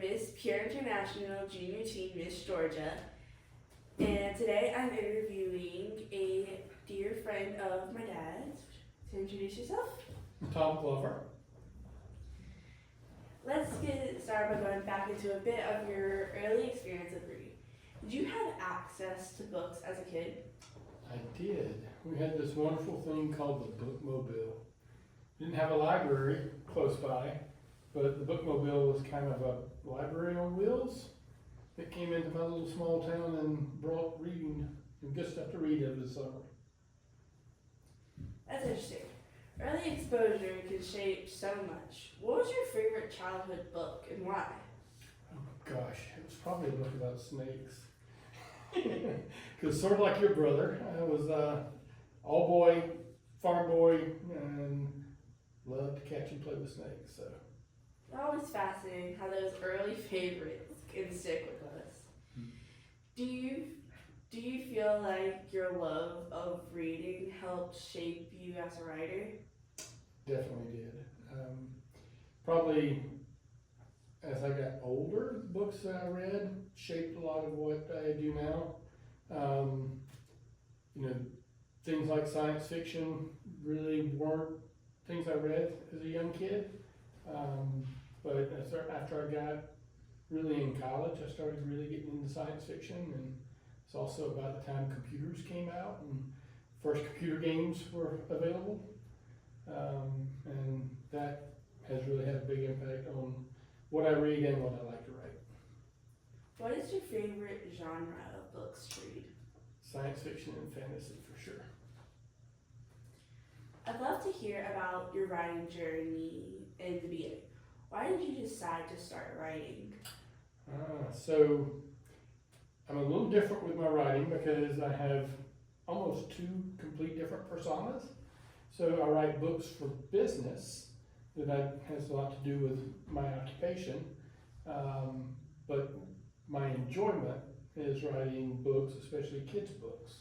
Miss Pure International Junior Team Miss Georgia, and today I'm interviewing a dear friend of my dad's. To introduce yourself? Tom Glover. Let's get started by going back into a bit of your early experience with reading. Did you have access to books as a kid? I did. We had this wonderful thing called the Bookmobile. Didn't have a library close by, but the Bookmobile was kind of a library on wheels that came into my little small town and brought reading and good stuff to read every summer. That's interesting. Early exposure can shape so much. What was your favorite childhood book and why? Oh gosh, it was probably a book about snakes. Because sort of like your brother, I was all boy, farm boy, and loved to catch and play with snakes. So It's always fascinating how those early favorites can stick with us. Do you feel like your love of reading helped shape you as a writer? definitely did. Probably as I got older, the books that I read shaped a lot of what I do now. You know, things like science fiction really weren't things I read as a young kid. But after I got really in college, I started really getting into science fiction, and it's also about the time computers came out and first computer games were available. And that has really had a big impact on what I read and what I like to write. What is your favorite genre of books to read? Science fiction and fantasy for sure. I'd love to hear about your writing journey in the beginning. Why did you decide to start writing? So I'm a little different with my writing because I have almost two complete different personas. So I write books for business that has a lot to do with my occupation, but my enjoyment is writing books, especially kids' books.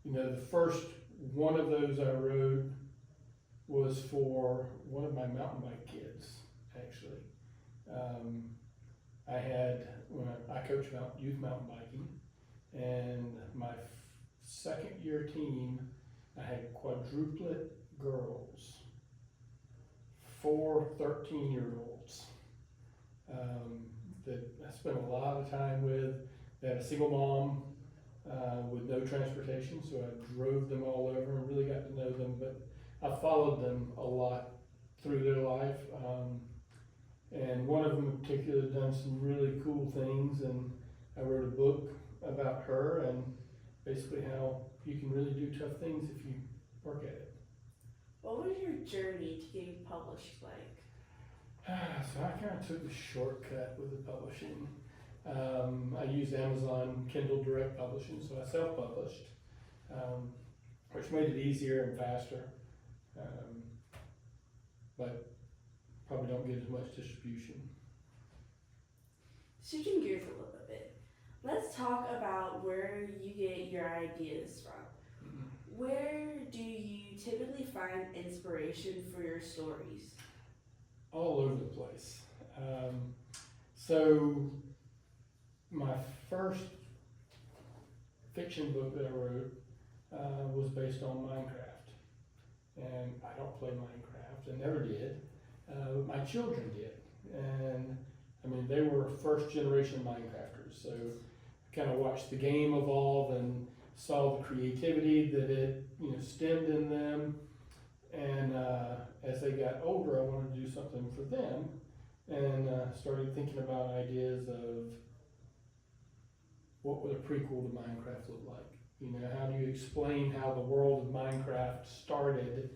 You know, the first one of those I wrote was for one of my mountain bike kids, actually. When I coach youth mountain biking, and my second year team, I had quadruplet girls, 4 13-year-olds that I spent a lot of time with. They had a single mom with no transportation, so I drove them all over and really got to know them, but I followed them a lot through their life. And one of them in particular done some really cool things, and I wrote a book about her and basically how you can really do tough things if you work at it. What was your journey to getting published like? So I kind of took the shortcut with the publishing. I used Amazon Kindle Direct Publishing, so I self-published, which made it easier and faster, but probably don't get as much distribution. Switching gears a little bit, let's talk about where you get your ideas from. Where do you typically find inspiration for your stories? All over the place. So my first fiction book that I wrote was based on Minecraft. And I don't play Minecraft, I never did. But my children did. And I mean, they were first generation Minecrafters. So I kind of watched the game evolve and saw the creativity that it stemmed in them. And as they got older, I wanted to do something for them, and started thinking about ideas of what would a prequel to Minecraft look like. You know, how do you explain how the world of Minecraft started?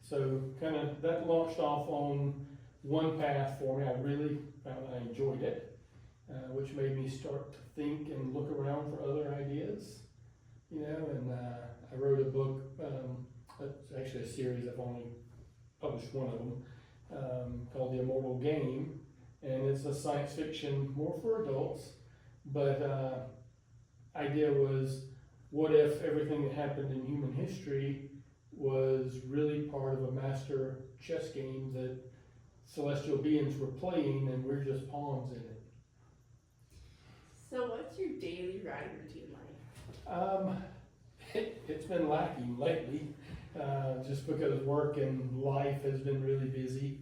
So kind of that launched off on one path for me. I really found I enjoyed it, which made me start to think and look around for other ideas. You know, and I wrote a book. It's actually a series. I've only published one of them, called The Immortal Game, and it's a science fiction, more for adults, but idea was, what if everything that happened in human history was really part of a master chess game that celestial beings were playing and we're just pawns in it. So what's your daily writing routine like? It's been lacking lately, just because work and life has been really busy.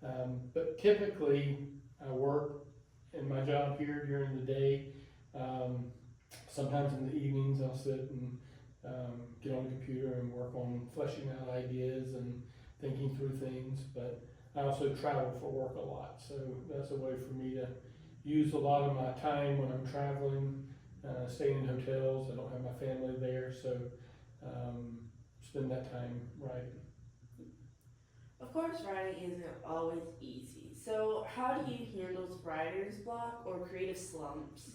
But typically, I work in my job here during the day. Sometimes in the evenings, I'll sit and get on the computer and work on fleshing out ideas and thinking through things. But I also travel for work a lot, so that's a way for me to use a lot of my time when I'm traveling. Staying in hotels, I don't have my family there, so spend that time writing. Of course, writing isn't always easy. So how do you handle writer's block or creative slumps?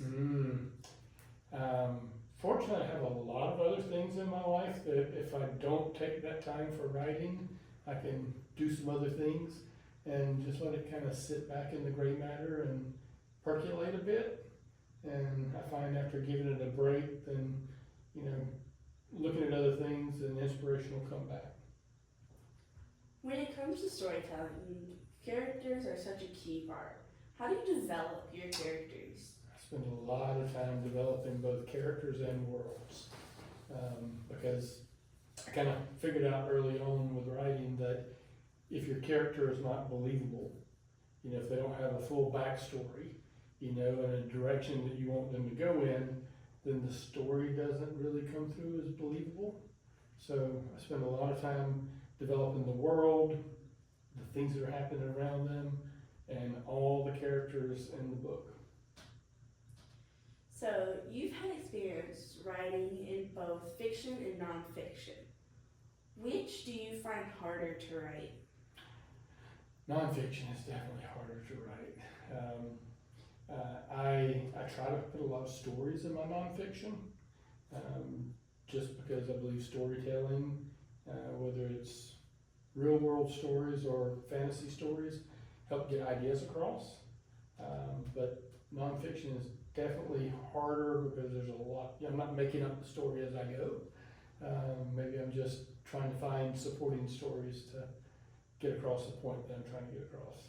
Fortunately, I have a lot of other things in my life that if I don't take that time for writing, I can do some other things and just let it kind of sit back in the gray matter and percolate a bit. And I find after giving it a break, then, looking at other things, and inspiration will come back. When it comes to storytelling, characters are such a key part. How do you develop your characters? I spend a lot of time developing both characters and worlds, because I kind of figured out early on with writing that if your character is not believable, if they don't have a full backstory, in a direction that you want them to go in, then the story doesn't really come through as believable. So I spend a lot of time developing the world, the things that are happening around them, and all the characters in the book. So you've had experience writing in both fiction and nonfiction. Which do you find harder to write? Nonfiction is definitely harder to write. I try to put a lot of stories in my nonfiction, just because I believe storytelling, whether it's real world stories or fantasy stories, help get ideas across. But nonfiction is definitely harder because there's a lot, I'm not making up the story as I go. Maybe I'm just trying to find supporting stories to get across the point that I'm trying to get across.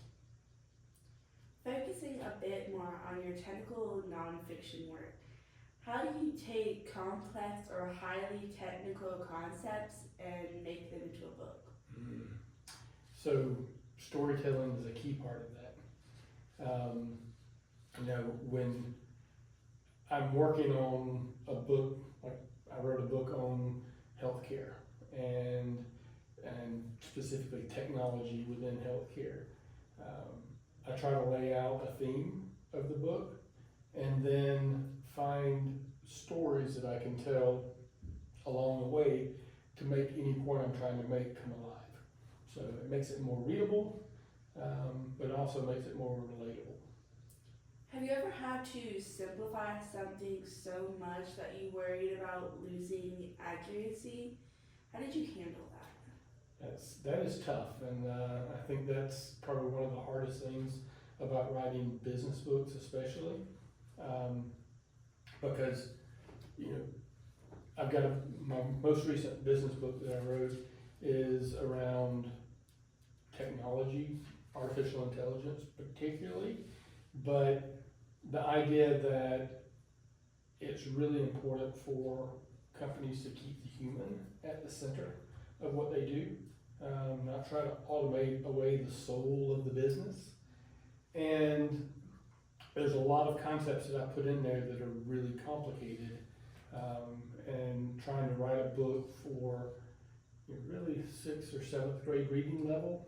Focusing a bit more on your technical nonfiction work, how do you take complex or highly technical concepts and make them into a book? So storytelling is a key part of that. When I'm working on a book, like I wrote a book on healthcare and specifically technology within healthcare. I try to lay out a theme of the book and then find stories that I can tell along the way to make any point I'm trying to make come alive. So it makes it more readable, but also makes it more relatable. Have you ever had to simplify something so much that you worried about losing accuracy? How did you handle that? That is tough, and I think that's probably one of the hardest things about writing business books, especially because I've got my most recent business book that I wrote is around technology, artificial intelligence particularly, but the idea that it's really important for companies to keep the human at the center of what they do, not try to automate away the soul of the business. And there's a lot of concepts that I put in there that are really complicated, and trying to write a book for really 6th or 7th grade reading level.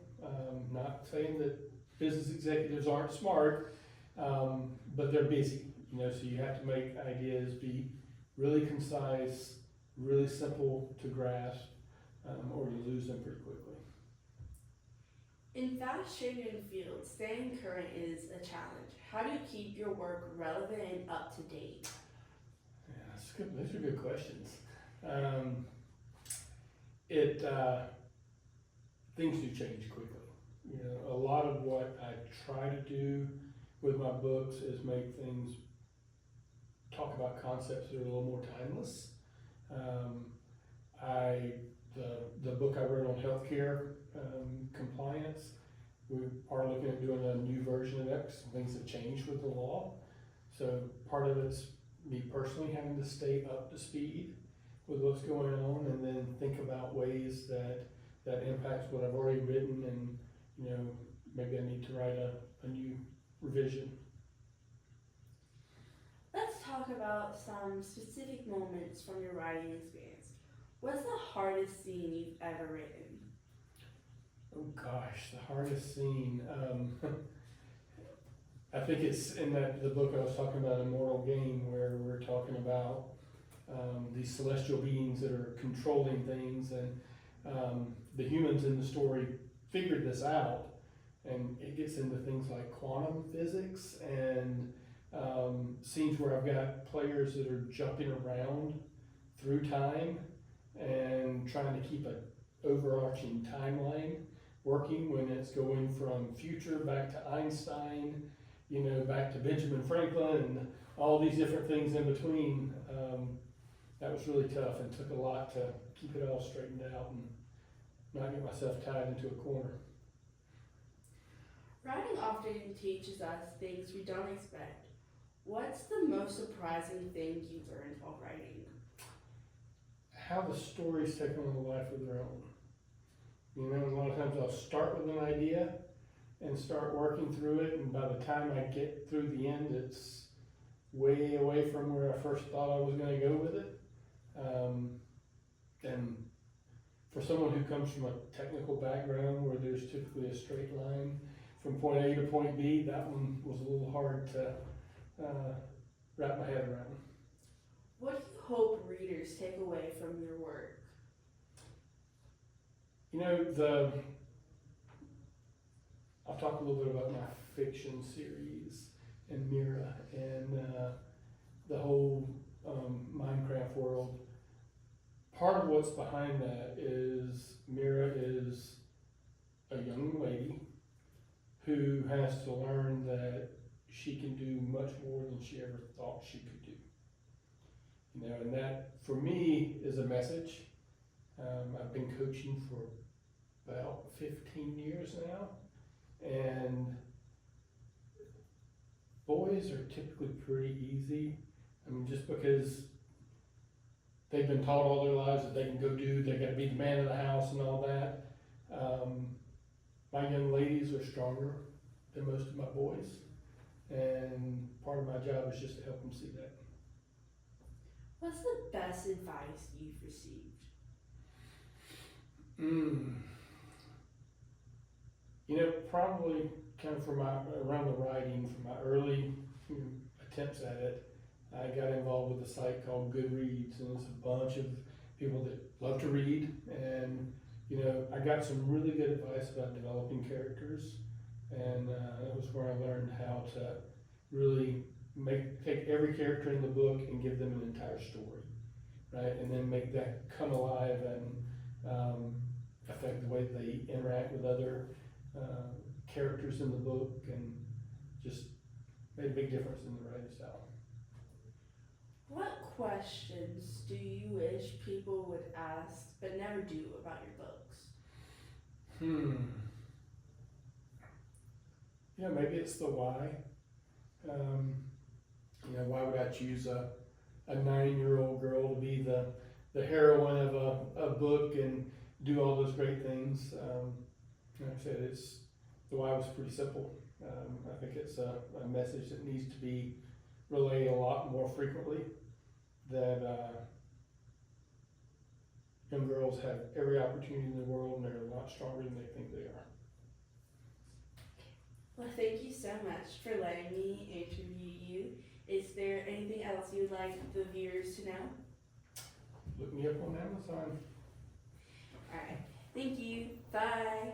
Not saying that business executives aren't smart, but they're busy, so you have to make ideas be really concise, really simple to grasp, or you lose them pretty quickly. In fast-changing fields, staying current is a challenge. How do you keep your work relevant and up to date? Yeah, that's good. Those are good questions. Things do change quickly. A lot of what I try to do with my books is make things talk about concepts that are a little more timeless. The book I wrote on healthcare compliance, we are looking at doing a new version of that, 'cause some things have changed with the law. So part of it's me personally having to stay up to speed with what's going on, and then think about ways that impacts what I've already written, and, you know, maybe I need to write a new revision. Let's talk about some specific moments from your writing experience. What's the hardest scene you've ever written? Oh gosh, the hardest scene, I think it's in the book I was talking about, Immortal Game, where we're talking about these celestial beings that are controlling things, and the humans in the story figured this out, and it gets into things like quantum physics and scenes where I've got players that are jumping around through time and trying to keep an overarching timeline working when it's going from future back to Einstein, you know, back to Benjamin Franklin, and all these different things in between. That was really tough, and took a lot to keep it all straightened out and not get myself tied into a corner. Writing often teaches us things we don't expect. What's the most surprising thing you've learned while writing? How the stories take on a life of their own. You know, a lot of times I'll start with an idea and start working through it, and by the time I get through the end, it's way away from where I first thought I was going to go with it. And for someone who comes from a technical background where there's typically a straight line from point A to point B, that one was a little hard to wrap my head around. What do you hope readers take away from your work? You know, I'll talk a little bit about my fiction series and Mira and the whole Minecraft world. Part of what's behind that is Mira is a young lady who has to learn that she can do much more than she ever thought she could do. You know, and that for me is a message. I've been coaching for about 15 years now, and boys are typically pretty easy. I mean, just because they've been taught all their lives that they can go do, they gotta be the man of the house and all that. My young ladies are stronger than most of my boys, and part of my job is just to help them see that. What's the best advice you've received? You know, probably kind of from around the writing, from my early attempts at it, I got involved with a site called Goodreads, and it's a bunch of people that love to read, and you know, I got some really good advice about developing characters, and that was where I learned how to really take every character in the book and give them an entire story, right, and then make that come alive and affect the way they interact with other characters in the book, and just made a big difference in the writing style. What questions do you wish people would ask but never do about your books? You know, maybe it's the why. You know, why would I choose a 9-year-old girl to be the heroine of a book and do all those great things? Like I said, the why was pretty simple. I think it's a message that needs to be relayed a lot more frequently, that young girls have every opportunity in the world, and they're a lot stronger than they think they are. Well, thank you so much for letting me interview you. Is there anything else you would like the viewers to know? Look me up on Amazon. Alright, thank you. Bye.